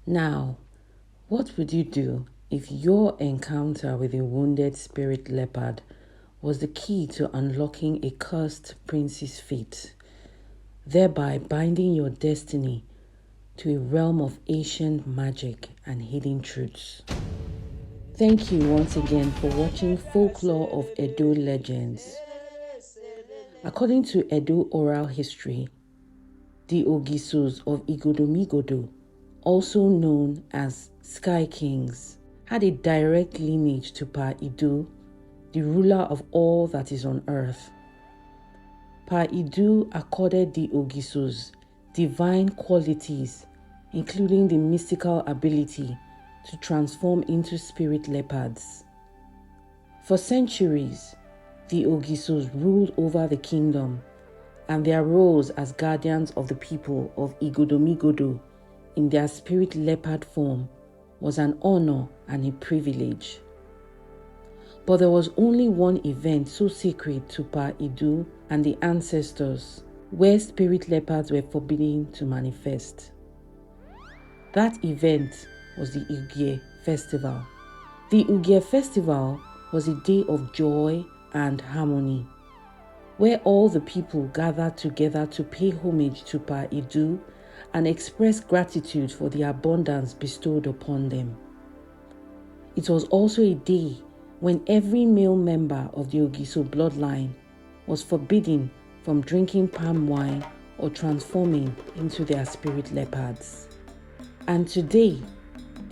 Now, what would you do if your encounter with a wounded spirit leopard was the key to unlocking a cursed prince's fate, thereby binding your destiny to a realm of ancient magic and hidden truths? Thank you once again for watching Folklore of Edo Legends. According to Edo oral history, the Ogisos of Igodomigodo, also known as Sky Kings, had a direct lineage to Pa Idu, the ruler of all that is on earth. Pa Idu accorded the Ogisos divine qualities, including the mystical ability to transform into spirit leopards. For centuries, the Ogisos ruled over the kingdom, and their roles as guardians of the people of Igodomigodo in their spirit leopard form was an honor and a privilege. But there was only one event so sacred to Pa Idu and the ancestors, where spirit leopards were forbidden to manifest. That event was the Ugie festival. The Ugie festival was a day of joy and harmony, where all the people gathered together to pay homage to Pa Idu and express gratitude for the abundance bestowed upon them. It was also a day when every male member of the Ogiso bloodline was forbidden from drinking palm wine or transforming into their spirit leopards. And today,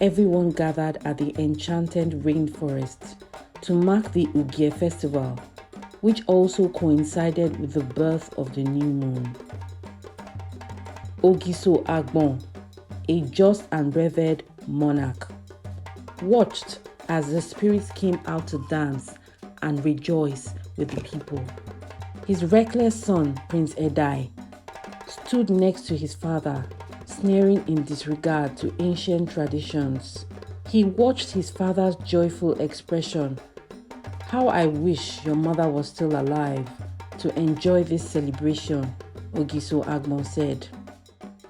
everyone gathered at the enchanted rainforest to mark the Ugie festival, which also coincided with the birth of the new moon. Ogiso Agbon, a just and revered monarch, watched as the spirits came out to dance and rejoice with the people. His reckless son, Prince Edai, stood next to his father, sneering in disregard to ancient traditions. He watched his father's joyful expression. "How I wish your mother was still alive to enjoy this celebration," Ogiso Agbon said.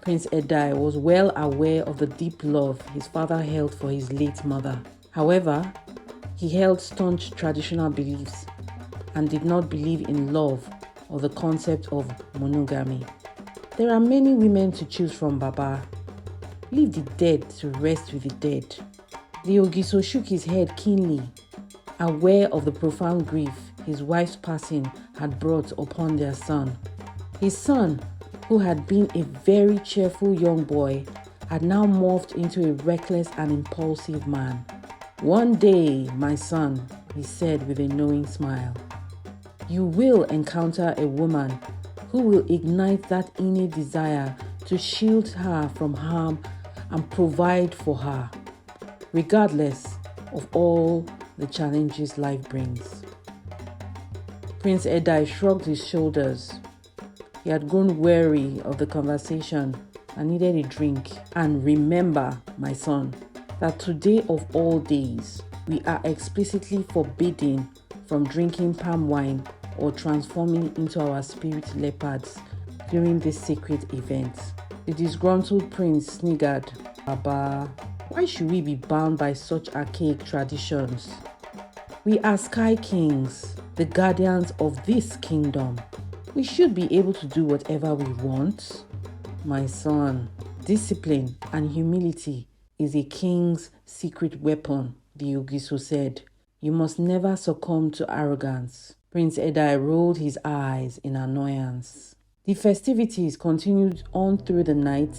Prince Edai was well aware of the deep love his father held for his late mother. However, he held staunch traditional beliefs and did not believe in love or the concept of monogamy. "There are many women to choose from, Baba. Leave the dead to rest with the dead." The Ogiso shook his head keenly, aware of the profound grief his wife's passing had brought upon their son. His son, who had been a very cheerful young boy, had now morphed into a reckless and impulsive man. "One day, my son," he said with a knowing smile, "you will encounter a woman who will ignite that innate desire to shield her from harm and provide for her, regardless of all the challenges life brings." Prince Edai shrugged his shoulders. He had grown weary of the conversation and needed a drink. "And remember, my son, that today of all days, we are explicitly forbidden from drinking palm wine or transforming into our spirit leopards during this sacred event." The disgruntled prince sniggered. "Baba, why should we be bound by such archaic traditions? We are Sky Kings, the guardians of this kingdom. We should be able to do whatever we want." "My son, discipline and humility is a king's secret weapon," the Ogiso said. "You must never succumb to arrogance." Prince Edai rolled his eyes in annoyance. The festivities continued on through the night,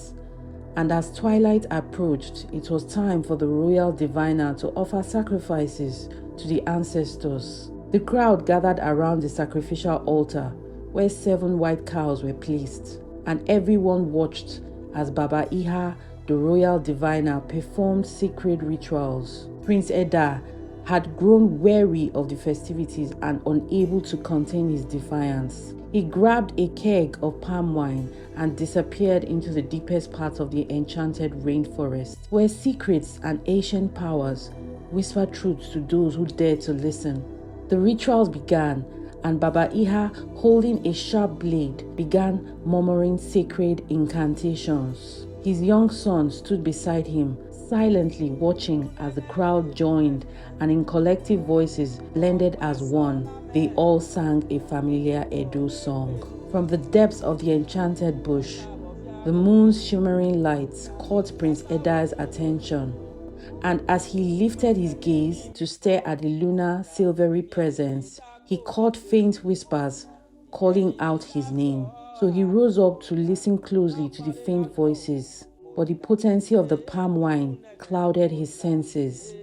and as twilight approached, it was time for the royal diviner to offer sacrifices to the ancestors. The crowd gathered around the sacrificial altar, where 7 white cows were placed, and everyone watched as Baba Iha, the royal diviner, performed sacred rituals. Prince Edda had grown weary of the festivities and unable to contain his defiance. He grabbed a keg of palm wine and disappeared into the deepest parts of the enchanted rainforest, where secrets and ancient powers whispered truths to those who dared to listen. The rituals began, and Baba Iha, holding a sharp blade, began murmuring sacred incantations. His young son stood beside him, silently watching as the crowd joined, and in collective voices, blended as one, they all sang a familiar Edo song. From the depths of the enchanted bush, the moon's shimmering lights caught Prince Edai's attention, and as he lifted his gaze to stare at the lunar silvery presence, he caught faint whispers calling out his name. So he rose up to listen closely to the faint voices, but the potency of the palm wine clouded his senses,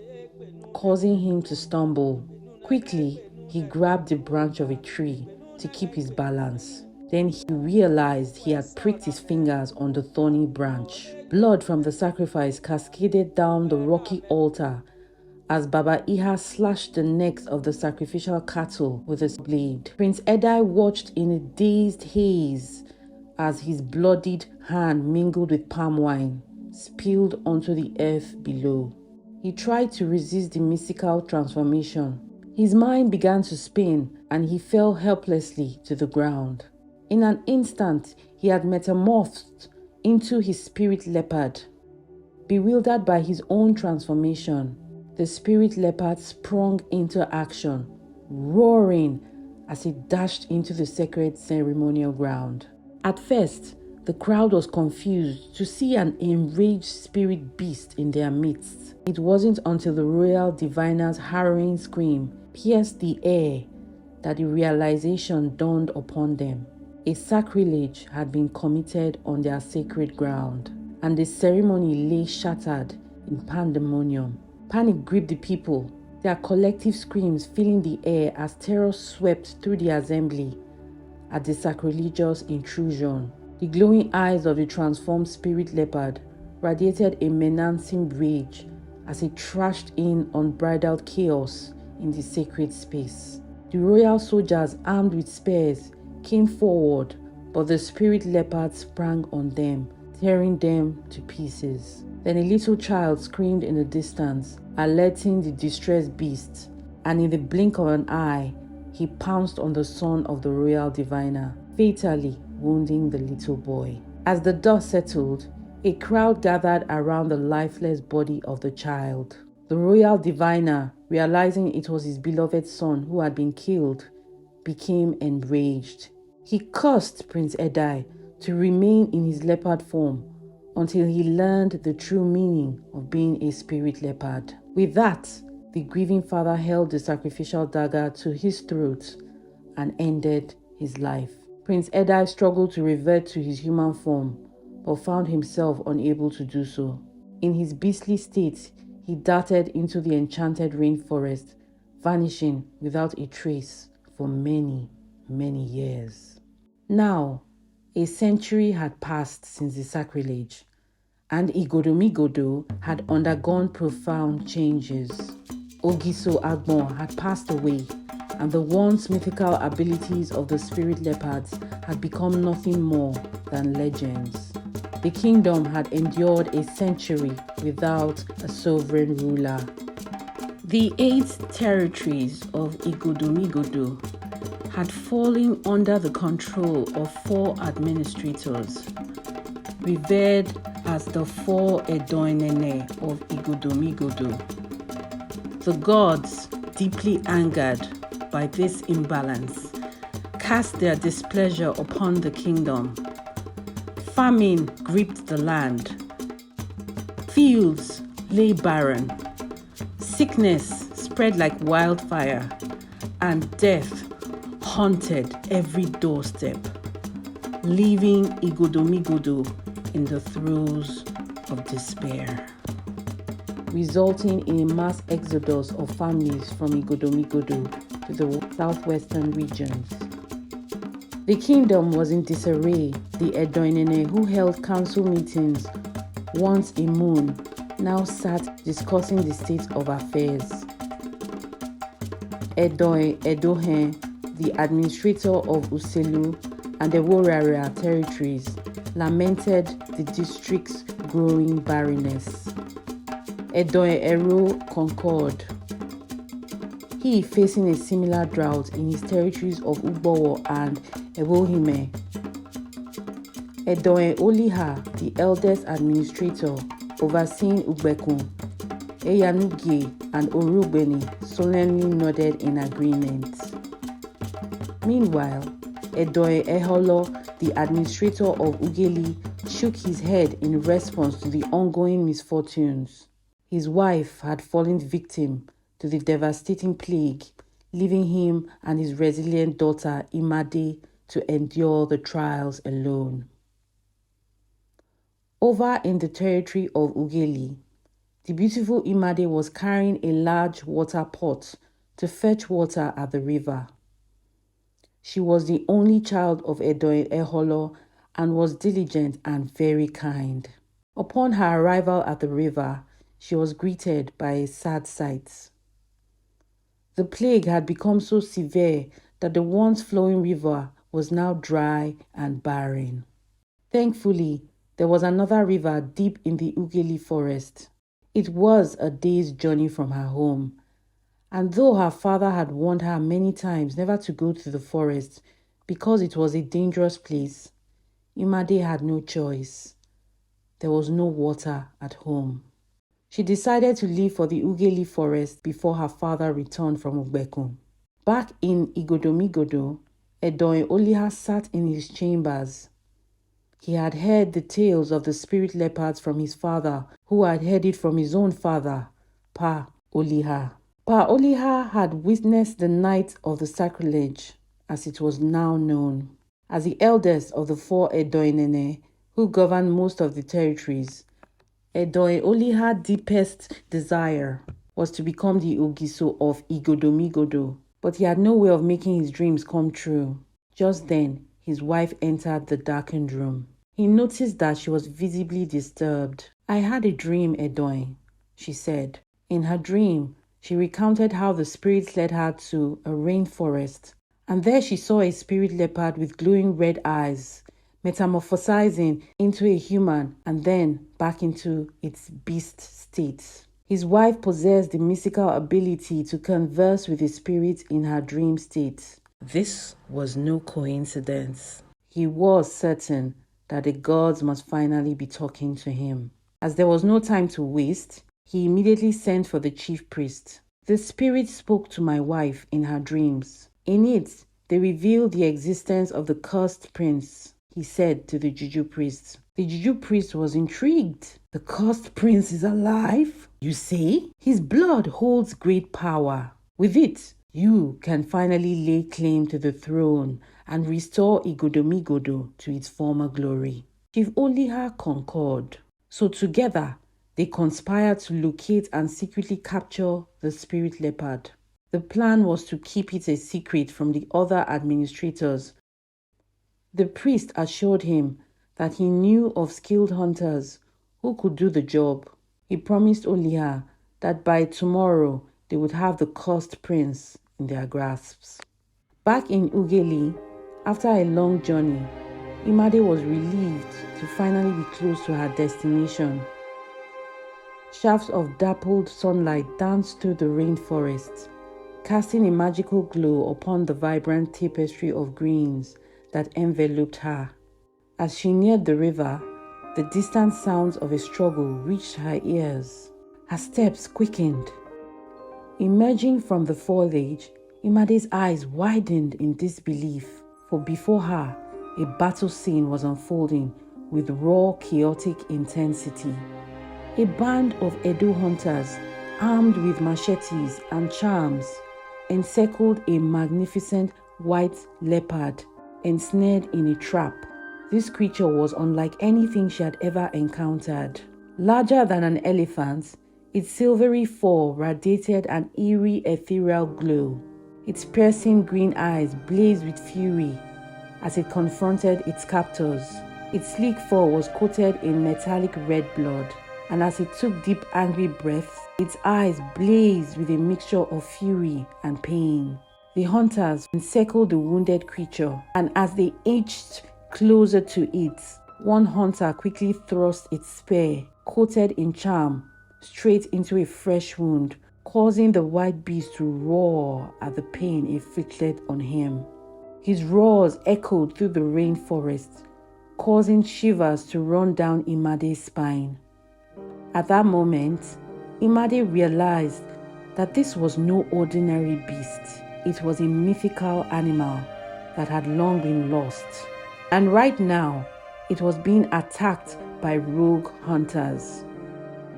causing him to stumble. Quickly, he grabbed the branch of a tree to keep his balance. Then he realized he had pricked his fingers on the thorny branch. Blood from the sacrifice cascaded down the rocky altar as Baba Iha slashed the necks of the sacrificial cattle with his blade. Prince Edai watched in a dazed haze as his bloodied hand mingled with palm wine, spilled onto the earth below. He tried to resist the mystical transformation. His mind began to spin and he fell helplessly to the ground. In an instant, he had metamorphed into his spirit leopard. Bewildered by his own transformation, the spirit leopard sprung into action, roaring as it dashed into the sacred ceremonial ground. At first, the crowd was confused to see an enraged spirit beast in their midst. It wasn't until the royal diviner's harrowing scream pierced the air that the realization dawned upon them. A sacrilege had been committed on their sacred ground, and the ceremony lay shattered in pandemonium. Panic gripped the people, their collective screams filling the air as terror swept through the assembly at the sacrilegious intrusion. The glowing eyes of the transformed spirit leopard radiated a menacing rage as it trashed in unbridled chaos in the sacred space. The royal soldiers, armed with spears, came forward, but the spirit leopard sprang on them, tearing them to pieces. Then a little child screamed in the distance, alerting the distressed beast, and in the blink of an eye, he pounced on the son of the royal diviner, fatally wounding the little boy. As the dust settled, a crowd gathered around the lifeless body of the child. The royal diviner, realizing it was his beloved son who had been killed, became enraged. He cursed Prince Edai to remain in his leopard form until he learned the true meaning of being a spirit leopard. With that, the grieving father held the sacrificial dagger to his throat and ended his life. Prince Edai struggled to revert to his human form, but found himself unable to do so. In his beastly state, he darted into the enchanted rainforest, vanishing without a trace for many, many years. Now, a century had passed since the sacrilege, and Igodomigodo had undergone profound changes. Ogiso Agbon had passed away, and the once mythical abilities of the spirit leopards had become nothing more than legends. The kingdom had endured a century without a sovereign ruler. The 8 territories of Igodomigodo had fallen under the control of 4 administrators, revered as the 4 edionene of Igodomigodo. The gods, deeply angered by this imbalance, cast their displeasure upon the kingdom. Famine gripped the land. Fields lay barren. Sickness spread like wildfire, and death haunted every doorstep, leaving Igodomigodo in the throes of despair, resulting in a mass exodus of families from Igodomigodo to the southwestern regions. The kingdom was in disarray. The edionene, who held council meetings once a moon, now sat discussing the state of affairs. Edohe, the administrator of Uselu and the Warrior territories, lamented the district's growing barrenness. Edohe concurred. He, facing a similar drought in his territories of Ugbowo and Ewohime, Edion Oliha, the eldest administrator overseeing Ugbekun, Eyanugie and Oregbeni solemnly nodded in agreement. Meanwhile, Edion Eholo, the administrator of Ugeli, shook his head in response to the ongoing misfortunes. His wife had fallen victim to the devastating plague, leaving him and his resilient daughter Imade to endure the trials alone. Over in the territory of Ugeli, the beautiful Imade was carrying a large water pot to fetch water at the river. She was the only child of Edion Eholo and was diligent and very kind. Upon her arrival at the river, she was greeted by a sad sight. The plague had become so severe that the once flowing river was now dry and barren. Thankfully, there was another river deep in the Ugeli forest. It was a day's journey from her home, and though her father had warned her many times never to go to the forest because it was a dangerous place, Imade had no choice. There was no water at home. She decided to leave for the Ugeli forest before her father returned from Ugbekun. Back in Igodomigodo, Edion Oliha sat in his chambers. He had heard the tales of the spirit leopards from his father, who had heard it from his own father, Pa Oliha. Pa Oliha had witnessed the night of the sacrilege, as it was now known. As the eldest of the 4 edionene, who governed most of the territories, Edion Oliha's deepest desire was to become the Ogiso of Igodomigodo, but he had no way of making his dreams come true. Just then, his wife entered the darkened room. He noticed that she was visibly disturbed. "I had a dream, Edion," she said. In her dream, she recounted how the spirits led her to a rainforest, and there she saw a spirit leopard with glowing red eyes, metamorphosizing into a human and then back into its beast state. His wife possessed the mystical ability to converse with the spirits in her dream state. This was no coincidence. He was certain that the gods must finally be talking to him. As there was no time to waste, he immediately sent for the chief priest. "The spirit spoke to my wife in her dreams. In it, they revealed the existence of the cursed prince," he said to the juju priest. The juju priest was intrigued. "The cursed prince is alive, you say? His blood holds great power. With it, you can finally lay claim to the throne and restore Igodomigodo to its former glory." Chief Oliha concurred. So together, they conspired to locate and secretly capture the spirit leopard. The plan was to keep it a secret from the other administrators. The priest assured him that he knew of skilled hunters who could do the job. He promised Oliha that by tomorrow they would have the cursed prince in their grasps. Back in Ugeli, after a long journey, Imade was relieved to finally be close to her destination. Shafts of dappled sunlight danced through the rainforest, casting a magical glow upon the vibrant tapestry of greens that enveloped her. As she neared the river, the distant sounds of a struggle reached her ears. Her steps quickened. Emerging from the foliage, Imade's eyes widened in disbelief, for before her, a battle scene was unfolding with raw, chaotic intensity. A band of Edo hunters, armed with machetes and charms, encircled a magnificent white leopard ensnared in a trap. This creature was unlike anything she had ever encountered. Larger than an elephant, its silvery fur radiated an eerie ethereal glow. Its piercing green eyes blazed with fury as it confronted its captors. Its sleek fur was coated in metallic red blood, and as it took deep angry breaths, its eyes blazed with a mixture of fury and pain. The hunters encircled the wounded creature, and as they edged closer to it, one hunter quickly thrust its spear, coated in charm, straight into a fresh wound, causing the white beast to roar at the pain inflicted on him. His roars echoed through the rainforest, causing shivers to run down Imade's spine. At that moment, Imade realized that this was no ordinary beast. It was a mythical animal that had long been lost. And right now, it was being attacked by rogue hunters.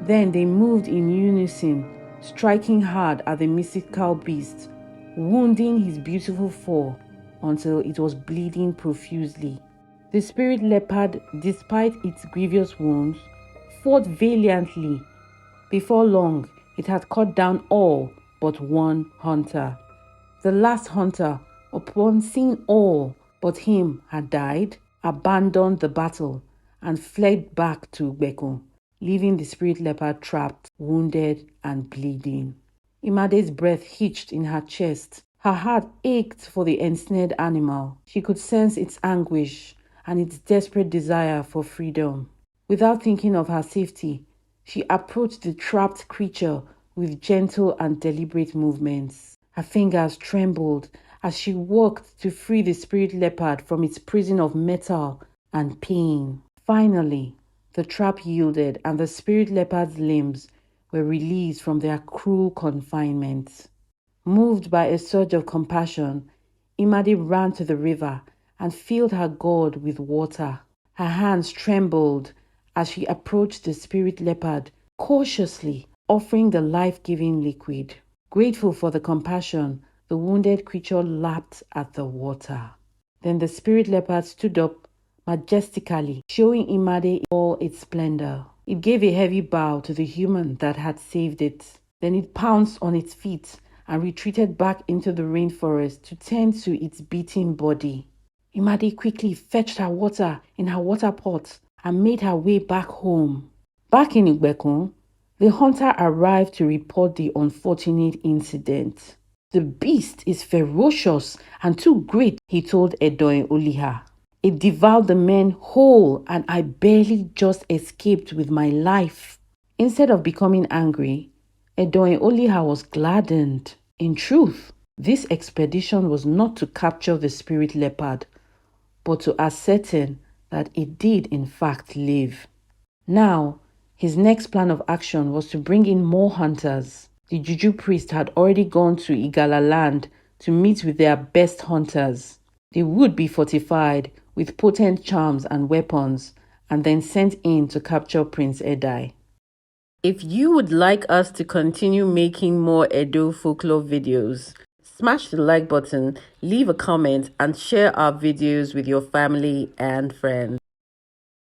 Then they moved in unison, striking hard at the mythical beast, wounding his beautiful fur until it was bleeding profusely. The spirit leopard, despite its grievous wounds, fought valiantly. Before long, it had cut down all but one hunter. The last hunter, upon seeing all but him had died, abandoned the battle and fled back to Ugbekun, leaving the spirit leopard trapped, wounded, and bleeding. Imade's breath hitched in her chest. Her heart ached for the ensnared animal. She could sense its anguish and its desperate desire for freedom. Without thinking of her safety, she approached the trapped creature with gentle and deliberate movements. Her fingers trembled as she worked to free the spirit leopard from its prison of metal and pain. Finally, the trap yielded and the spirit leopard's limbs were released from their cruel confinement. Moved by a surge of compassion, Imade ran to the river and filled her gourd with water. Her hands trembled as she approached the spirit leopard, cautiously offering the life-giving liquid. Grateful for the compassion, the wounded creature lapped at the water. Then the spirit leopard stood up majestically, showing Imade all its splendor. It gave a heavy bow to the human that had saved it. Then it pounced on its feet and retreated back into the rainforest to tend to its beating body. Imade quickly fetched her water in her water pot and made her way back home. Back in Ugbekun, the hunter arrived to report the unfortunate incident. "The beast is ferocious and too great," he told Edion Oliha. "It devoured the men whole and I barely just escaped with my life." Instead of becoming angry, Edion Oliha was gladdened. In truth, this expedition was not to capture the spirit leopard, but to ascertain that it did in fact live. Now, his next plan of action was to bring in more hunters. The Juju priest had already gone to Igala land to meet with their best hunters. They would be fortified with potent charms and weapons and then sent in to capture Prince Edai. If you would like us to continue making more Edo folklore videos, smash the like button, leave a comment, and share our videos with your family and friends.